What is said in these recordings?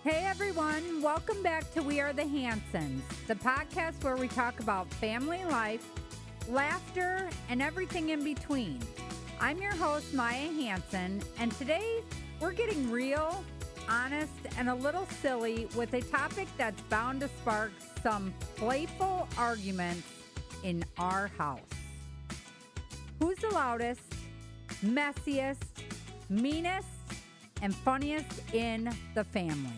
Hey everyone, welcome back to We Are the Hansons, the podcast where we talk about family life, laughter, and everything in between. I'm your host, Maya Hanson, and today we're getting real, honest, and a little silly with a topic that's bound to spark some playful arguments in our house. Who's the loudest, messiest, meanest, and funniest in the family?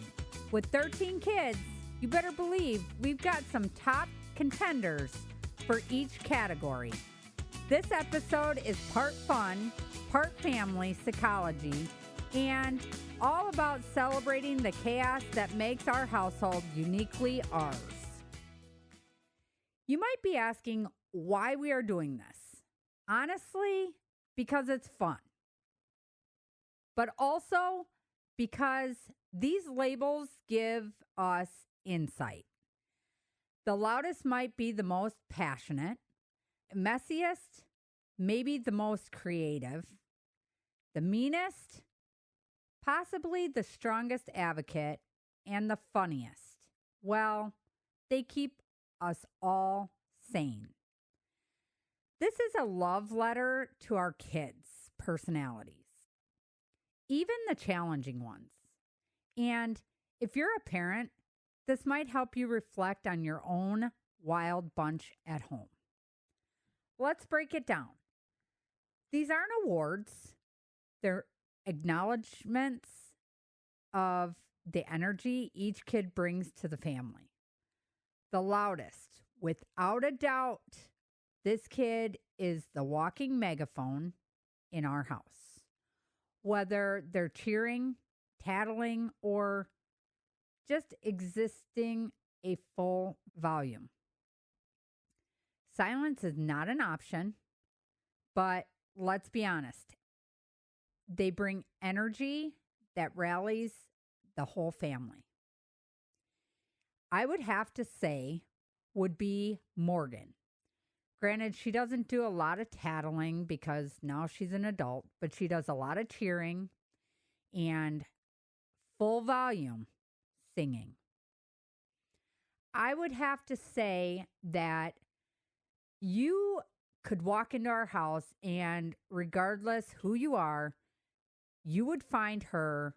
With 13 kids, you better believe we've got some top contenders for each category. This episode is part fun, part family psychology, and all about celebrating the chaos that makes our household uniquely ours. You might be asking why we are doing this. Honestly, because it's fun. But also because these labels give us insight. The loudest might be the most passionate, messiest, maybe the most creative, the meanest, possibly the strongest advocate, and the funniest. Well, they keep us all sane. This is a love letter to our kids' personalities, even the challenging ones. And if you're a parent, this might help you reflect on your own wild bunch at home. Let's break it down. These aren't awards. They're acknowledgments of the energy each kid brings to the family. The loudest, without a doubt, this kid is the walking megaphone in our house. Whether they're cheering, tattling, or just existing a full volume. Silence is not an option, but let's be honest. They bring energy that rallies the whole family. I would have to say would be Morgan. Granted, she doesn't do a lot of tattling because now she's an adult, but she does a lot of cheering and full volume singing. I would have to say that you could walk into our house and regardless who you are, you would find her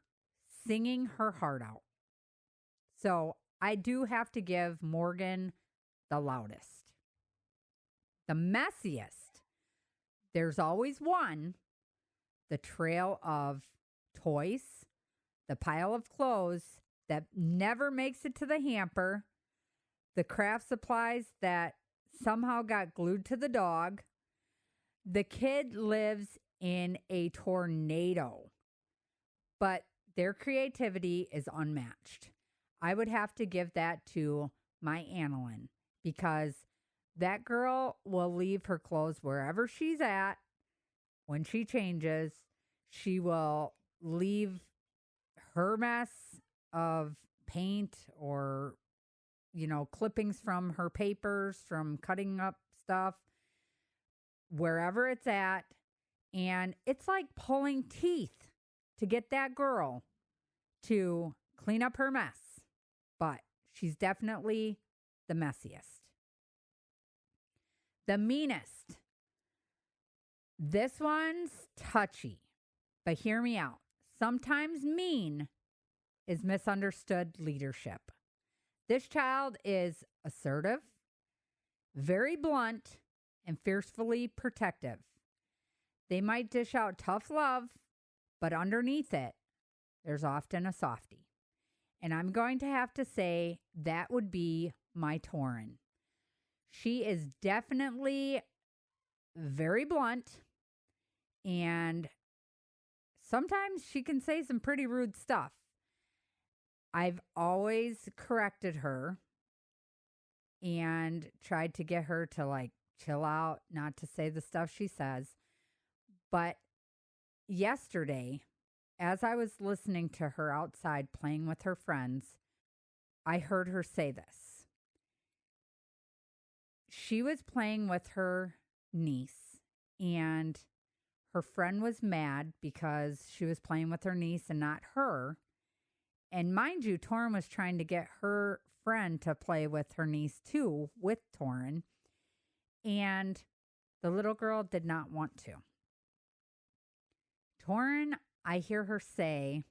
singing her heart out. So I do have to give Morgan the loudest. The messiest, there's always one, the trail of toys, the pile of clothes that never makes it to the hamper, the craft supplies that somehow got glued to the dog. The kid lives in a tornado, but their creativity is unmatched. I would have to give that to my Annalyn because that girl will leave her clothes wherever she's at. When she changes, she will leave her mess of paint or, clippings from her papers, from cutting up stuff, wherever it's at. And it's like pulling teeth to get that girl to clean up her mess. But she's definitely the messiest. The meanest. This one's touchy, but hear me out. Sometimes mean is misunderstood leadership. This child is assertive, very blunt, and fiercely protective. They might dish out tough love, but underneath it, there's often a softie. And I'm going to have to say that would be my Tauren. She is definitely very blunt, and sometimes she can say some pretty rude stuff. I've always corrected her and tried to get her to chill out, not to say the stuff she says. But yesterday, as I was listening to her outside playing with her friends, I heard her say this. She was playing with her niece, and her friend was mad because she was playing with her niece and not her. And mind you, Torin was trying to get her friend to play with her niece too, with Torin. And the little girl did not want to. Torin, I hear her say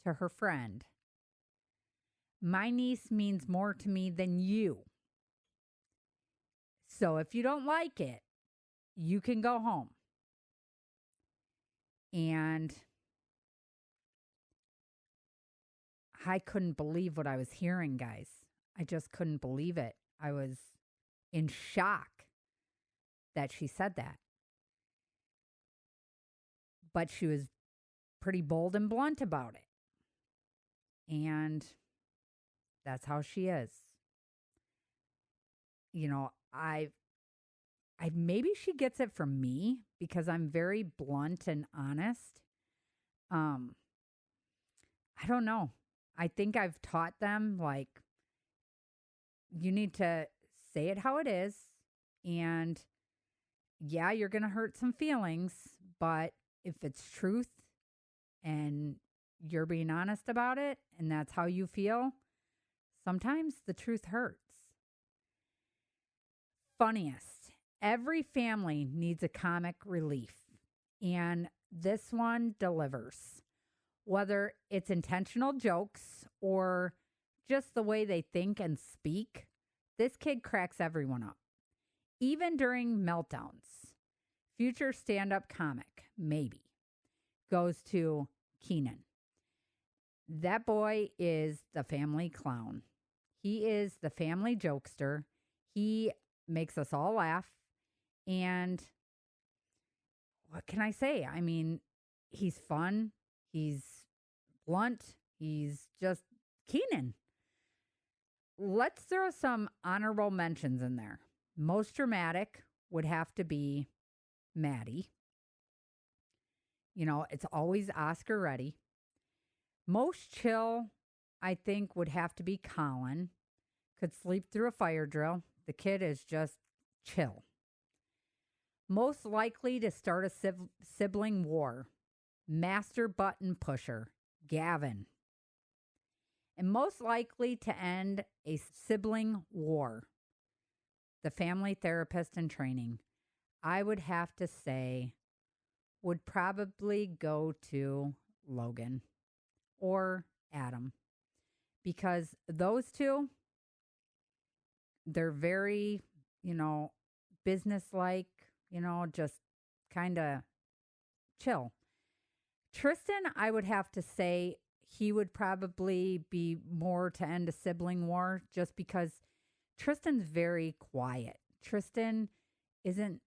to her friend, "My niece means more to me than you. So if you don't like it, you can go home." And I couldn't believe what I was hearing, guys. I just couldn't believe it. I was in shock that she said that. But she was pretty bold and blunt about it. And that's how she is. You know, I maybe she gets it from me because I'm very blunt and honest. I don't know. I think I've taught them, like, you need to say it how it is. And yeah, you're going to hurt some feelings, but if it's truth and you're being honest about it and that's how you feel, sometimes the truth hurts. Funniest. Every family needs a comic relief, and this one delivers. Whether it's intentional jokes or just the way they think and speak, this kid cracks everyone up. Even during meltdowns. Future stand-up comic, maybe, goes to Keenan. That boy is the family clown. He is the family jokester. He makes us all laugh. And what can I say? I mean, he's fun. He's blunt. He's just Keenan. Let's throw some honorable mentions in there. Most dramatic would have to be Maddie. You know, it's always Oscar ready. Most chill, I think, would have to be Colin. Could sleep through a fire drill. The kid is just chill. Most likely to start a sibling war. Master button pusher. Gavin. And most likely to end a sibling war. The family therapist in training. I would have to say would probably go to Logan or Adam. Because those two, they're very, businesslike, just kind of chill. Tristan, I would have to say he would probably be more to end a sibling war just because Tristan's very quiet. Tristan isn't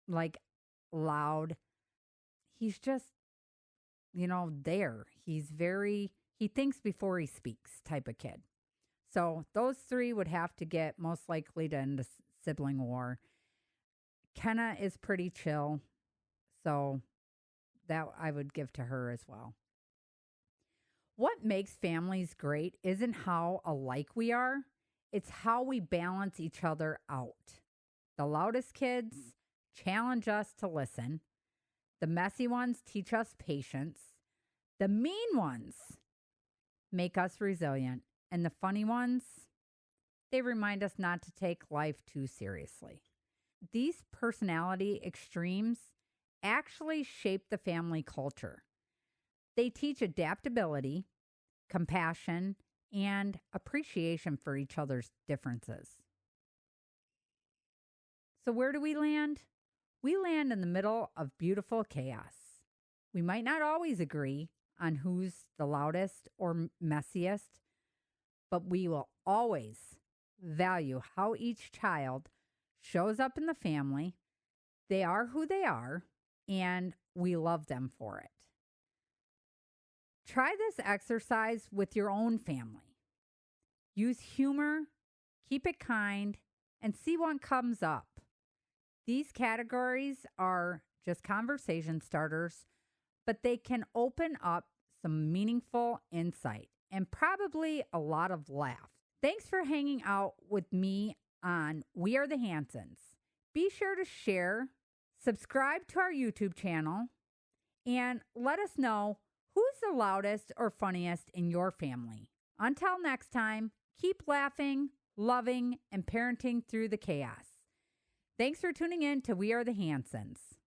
like loud. He's just, there. He thinks before he speaks type of kid. So those three would have to get most likely to end a sibling war. Kenna is pretty chill. So that I would give to her as well. What makes families great isn't how alike we are. It's how we balance each other out. The loudest kids challenge us to listen. The messy ones teach us patience. The mean ones make us resilient. And the funny ones, they remind us not to take life too seriously. These personality extremes actually shape the family culture. They teach adaptability, compassion, and appreciation for each other's differences. So where do we land? We land in the middle of beautiful chaos. We might not always agree on who's the loudest or messiest, but we will always value how each child shows up in the family. They are who they are, and we love them for it. Try this exercise with your own family. Use humor, keep it kind, and see what comes up. These categories are just conversation starters, but they can open up some meaningful insight and probably a lot of laugh. Thanks for hanging out with me on We Are the Hansons. Be sure to share, subscribe to our YouTube channel, and let us know whose the loudest or funniest in your family? Until next time, keep laughing, loving, and parenting through the chaos. Thanks for tuning in to We Are the Hansons.